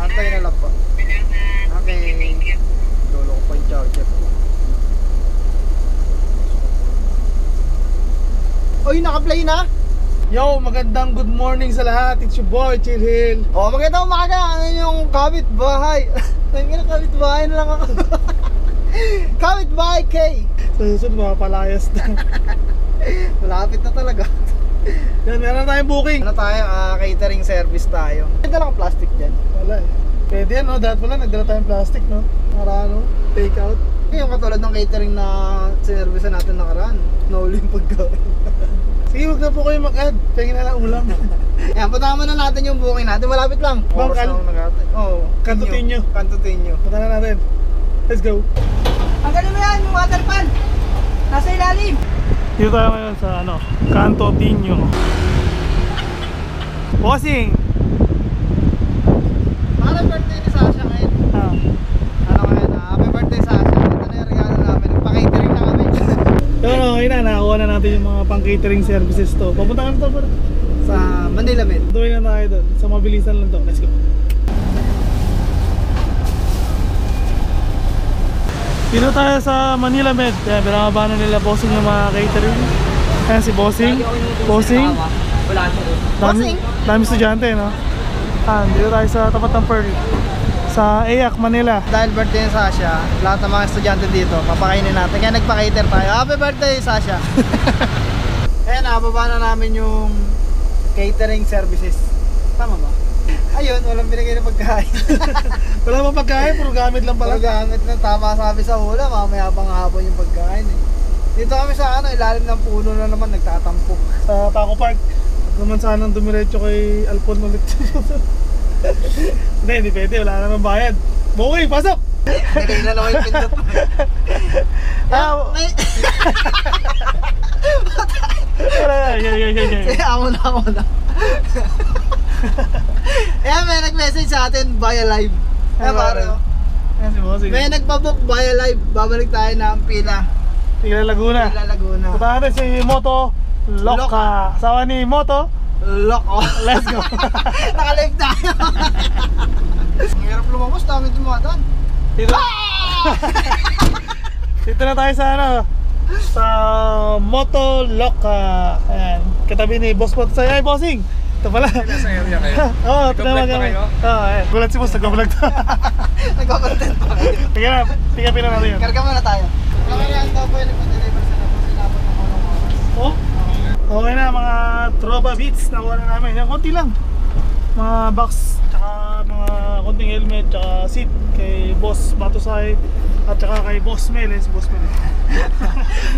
Antay na lang po. Okay. Lolo ko pa yung charger. Oy, naka-play na? Yo, magandang good morning sa lahat. It's your boy, Chill Hill. Oh, magandang umaga. Ano yung kapitbahay? Tangina, kapitbahay na lang ako. Kapitbahay K. Sa susunod, mapapalayas na. Malapit na talaga. Yan, meron tayong booking. Ano tayo? Catering service tayo. May dalang plastic dyan. Wala eh. Pwede yan, no? Dahil pala, nagdala tayong plastic, no? Para ano, take out. Yung katulad ng catering na sinervisa natin nakaraan. Nauling pagkain. Sige, huwag na po kayo mag-add. Pengin na lang ulam. Yan, patama na natin yung booking natin. Malapit lang. Bangkal. Oo. Cantutinho. Cantutinho. Punta na natin. Let's go. Ang galing mo yan, yung water pan. Nasa ilalim. Dito tayo ngayon sa ano, Cantutinho. Bossing! Para birthday ni Sasha ngayon. Ano ngayon, happy birthday Sasha. Ito na yung regalo namin. Nagpa-catering na kami. Pero okay na, nakakuha na natin yung mga pang-catering services to. Papunta ka na to para? Sa Manila Med. Tuloy na tayo doon. Sa mabilisan lang to. Let's go. Dito tayo sa Manila Med. Kaya binababa na nila bossing yung mga catering. Ayan si bossing. Bossing. Dami estudyante, no? Dito tayo sa tapat ng Pearl. Sa AYAC, Manila. Dahil birthday ni Sasha, lahat ng mga estudyante dito, papakainin natin. Kaya nagpa-cater tayo. Happy birthday Sasha! Ayan, nababa na namin yung catering services. Tama ba? Ayun, walang binigay na pagkain. Wala pa pagkain, puro gamit lang pala. Puro gamit na, tama sabi sa hula, mamaya pang hapon yung pagkain eh. Dito kami sa ano, ilalim ng puno na naman, nagtatampo. Sa Taco Park. Huwag naman sanang dumiretso kay Alpon ulit. Hindi pwede, wala naman bayad. Bukay, pasok! Nagay na naman yung pindot mo. Ako na. Ayan, may nag-message sa atin via live. Ayan, pare. Ayan si bossing. May nagpabook via live. Babalik tayo ng Pila. Pila Laguna. Pila Laguna. Punta natin si Moto Loca. Asawa ni Moto. Loko. Let's go. Nakalive tayo. Ang hirap lumabas, dami dumadaan. Dito. Dito na tayo sa ano, sa Moto Loca. Ayan, katabi ni Boss Potsay. Ay, bossing. Ito pala. Nasa area kayo? Oo, Nag-vlog pa kayo? Oo, ayan. Gulat si Boss, nag-vlog to. Nagpapantin pa kayo. Sige na, tingapin na natin yun. Karga muna tayo. Kamarihan daw po yung nagpa-deliver sila po. Sinabot ng kulong oras. Oh? Okay na, mga Tropa Beats nakuha na namin. Yan, konti lang. Mga box, tsaka mga konting helmet, tsaka seat kay Boss Batusay at tsaka kay Boss Mel. Si Boss Mel.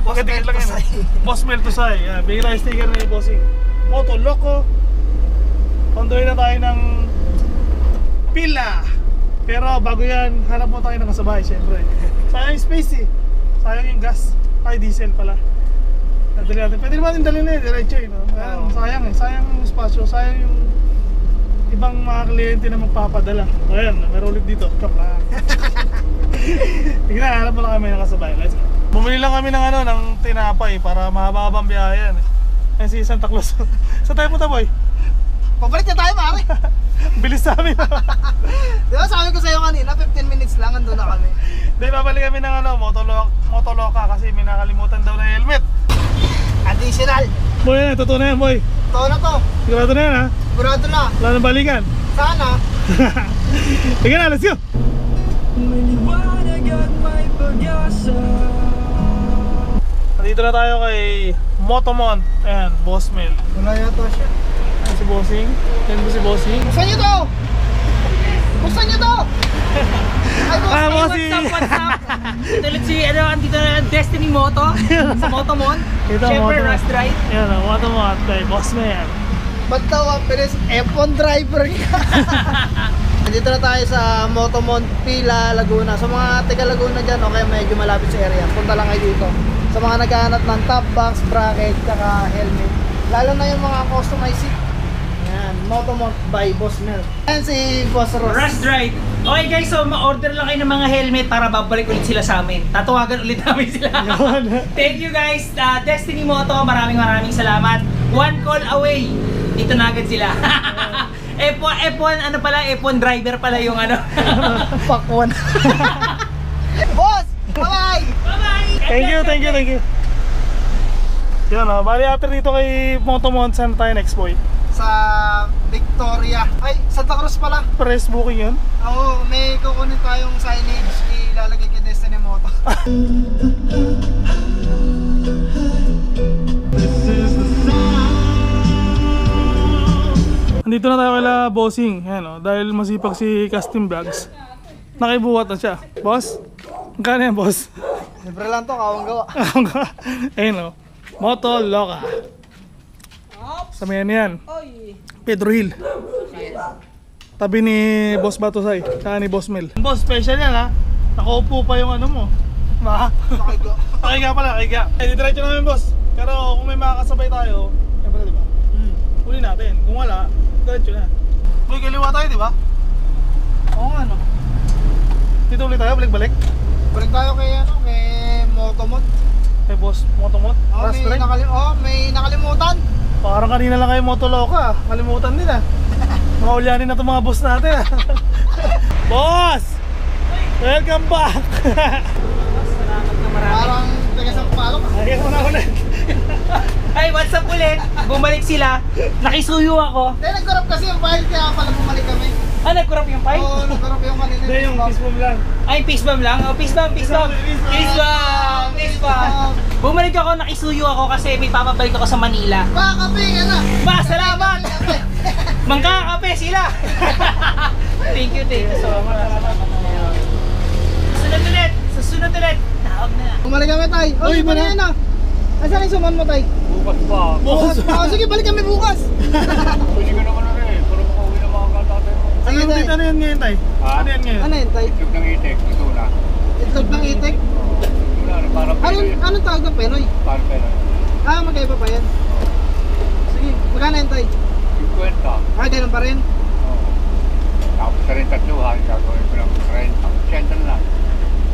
Boss Mel Tusay. Boss Mel Tusay. Bigyan tayo sticker na yung bossing. Moto Loco. On the way na tayo ng Pila. Pero bago yan, hanap mo tayo ng kasabay, syempre. Sayang yung space eh. Sayang yung gas. Ay, diesel pala. Nadali natin. Pwede naman yung dalhin na eh, diretso eh, no? Sayang eh. Sayang yung spasyo. Sayang yung ibang mga kliyente na magpapadala. Ayan, meron ulit dito. Chok lang. Tignan, hanap mo lang kami ng kasabay. Let's go. Bumili lang kami ng ano, ng tinapay para mahaba-habang biyahe yan eh. Ayan si Santa Claus. Saan tayo punta, boy? Pabalik na tayo, pare. Bilis namin. Di ba sabi ko sa'yo kanina, 15 minutes lang, andun na kami. Hindi, babalik kami ng ano, Motoloca kasi may nakalimutan daw na helmet. Additional. Boy, yan, totoo na yan, boy. Totoo na to. Sigurado na yan, ha? Sigurado na. Wala nang balikan. Sana. Sige na, let's go. Nandito na tayo kay Motomont. Ayan, Boss Mel. Wala yata siya. Ayan si Bossing. Ayan po si Bossing. Buksan nyo to! Buksan nyo to! Ay, Bossing! What's up? Ito ulit si, andito na Destiny Moto sa Motomont. Ito, Siyempre, Motomont. Rust Ride. Ayan, Motomont kay Boss Mel. ba't daw ang bilis? F1 driver ka! Dito na tayo sa Motomont, Pila, Laguna. Sa mga taga Laguna dyan, okay, medyo malapit sa area. Punta lang kayo dito. Sa mga naghahanap ng top box, bracket, saka helmet. Lalo na yung mga customized seat. Yan, Motomont by Boss Mel. Yan si Boss Ross. Rust Ride. Okay guys, so ma-order lang kayo ng mga helmet para babalik ulit sila sa amin. Tatawagan ulit namin sila. Thank you guys, Destiny Moto. Maraming salamat. One call away. Dito na agad sila. F1, ano pala, F1 driver pala yung ano. Pakwan. Boss! Bye-bye! Bye-bye! Thank you. Yan o, bali after dito kay Motomont, saan tayo next boy? Sa Victoria. Ay, Santa Cruz pala. Press booking yun? Oo, may kukunin tayong signage ilalagay kay Destiny Moto. Andito na tayo kala bossing, yan o, dahil masipag si Custom Vlogs. Nakibuhat na siya. Boss? Magkano yan, boss? Libre lang to, kawang gawa. Ayun o, Moto Loca. Sa may ano yan, Pedro Hill. Tabi ni Boss Batosay, saka ni Boss Mel. Boss, special yan ha. Nakaupo pa yung ano mo. Nakigo. Nakiga pala, nakiga. Eh, didiretso namin boss. Pero kung may makakasabay tayo, yan pala diba? Uli natin. Kung wala, diretso na. Uy, kaliwa tayo diba? Oo nga no. Dito ulit tayo, balik-balik. Balik tayo kay Motomod. Kay Boss Motomot. May nakalimutan. Parang kanina lang kayo Motoloka. Kalimutan din ah. Makaulyanin na itong mga boss natin ah. Boss! Welcome back! Salamat na marami. Parang taga Sampalo ka. Ayun mo na ulit. Ay, what's up ulit? Bumalik sila. Nakisuyo ako. Nagkurap kasi yung file kaya pala bumalik kami. Nagkurap yung pipe? Oo, nagkurap yung kanina. Hindi, yung kiss bomb lang. Ay, peace bomb lang? Oh, peace bomb. Bumalik ako, nakisuyo ako kasi may papabalik ako sa Manila. Kape, yan na. Salamat! Mangkakape sila! Thank you. Salamat. Susunod ulit. Tawag na. Bumalik kami, tay. Uy, Uy, balik. na. Asan yung suman mo, tay? Bukas pa. Bukas pa. Sige, balik kami bukas. Pwede ka naman na rin, pero makauwi na mga kantate mo. Ano Sige, tay. yan ngayon tay? Ha? Ano yan ngayon? Ano yun, tay? Itlog ng itik, ito na. Itlog ng itik? Wala rin, parang Anong tawag ng Penoy? Parang pera. Magkaiba pa yan. Sige, magkano yun, tay? 50. Ganun pa rin. Oo. Tapos sa rin tatluhan, gagawin ko ng 30. 80 na lang.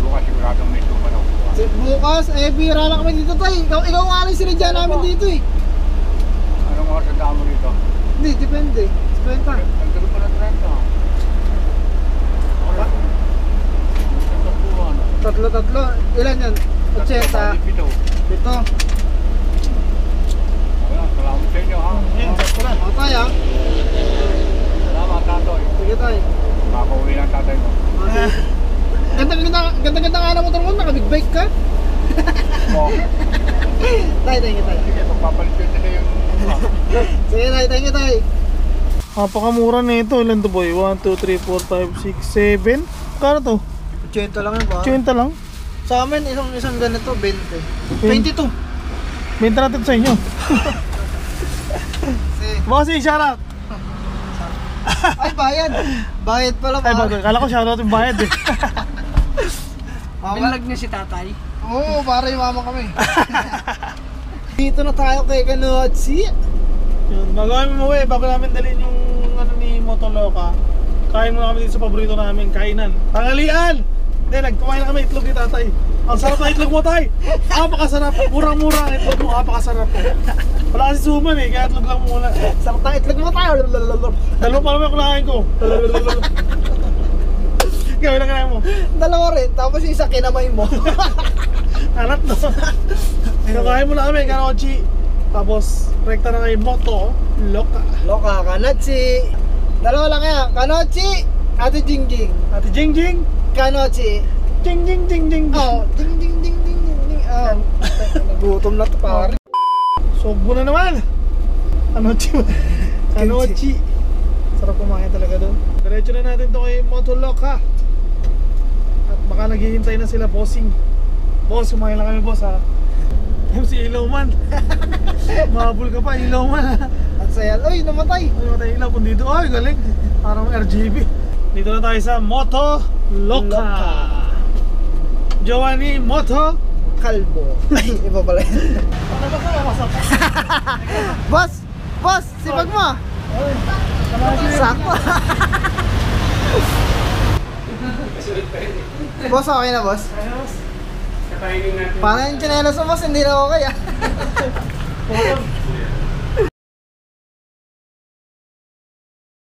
Bukas siguradong may tuman ako. Bukas, bira lang kami dito, tay. Ikaw nga lang sinadya namin dito eh. Anong oras ang damo dito? Hindi, depende. Kwenta. Nagdaro pa ng 30. Tatlo. Ilan yan? 80. Ito. Ito. Salamat sa inyo ha. Yan, sakto na. O, tay, ha? Salamat tatoy. Sige, tay. Makauwi ng tatay mo. Ganda nga na motor mo, naka-big bike ka. Oo. Tay, thank you, tay. Sige, magpapalit yun na yung... Sige, tay, thank you, tay. Napakamura na ito. Ilan to boy? 1, 2, 3, 4, 5, 6, 7. Kano to? 80 lang yun ba? 80 lang. Sa amin, isang ganito, 20. 22. Benta natin sa inyo. Sige. Bossing, shoutout! Ay, bayad. Bayad pala Ay, ba? bago. Kala ko shoutout yung bayad eh. Binlag niya si tatay. Oo, para yumaman kami. Dito na tayo kay Kanotsi. Yun, bago kami umuwi, bago namin dalhin yung ano ni Motoloka, kain muna kami dito sa paborito namin, kainan. Tanghalian! Hindi, nagkumain na kami itlog ni tatay. Ang sarap na itlog mo, tay! Apakasarap! Murang-mura ang itlog mo, apakasarap. Wala kasi suman eh, kaya itlog lang muna. Sarap ng itlog mo tayo. Dalawa pa naman yung kunain ko. Gawin lang kinain mo. Dalawa rin, tapos yung isa kinamay mo. Alat no? Kakain mo na kami, Kanochi. Tapos, rekta na kayo Moto Loca. Loka, Kanotsi. Dalawa lang yan. Kanotsi, Ate Jingjing. Ate Jingjing. Kanotsi. Jing jing jing jing. Oh, ding ding ding ding ding ding. Nagutom na to pare. Sogbo na naman. Kanochi. Sarap kumain talaga doon. Diretso na natin to kay Moto Loca. At baka naghihintay na sila bossing. Boss, kumain lang kami boss ha. Si Ilaw man. Mahabol ka pa, Ilaw man ha. Ang saya. Uy, namatay. Ay, matay ilaw kung dito. Ay, galing. Parang RGB. Dito na tayo sa Moto Loca. Giovanni Moto Kalbo. Ay, iba pala yun. Ano ba ka? Masap. Boss, sipag mo. Sakto. Boss, okay na boss? Parang yung chinelas mo boss, hindi na okay ah.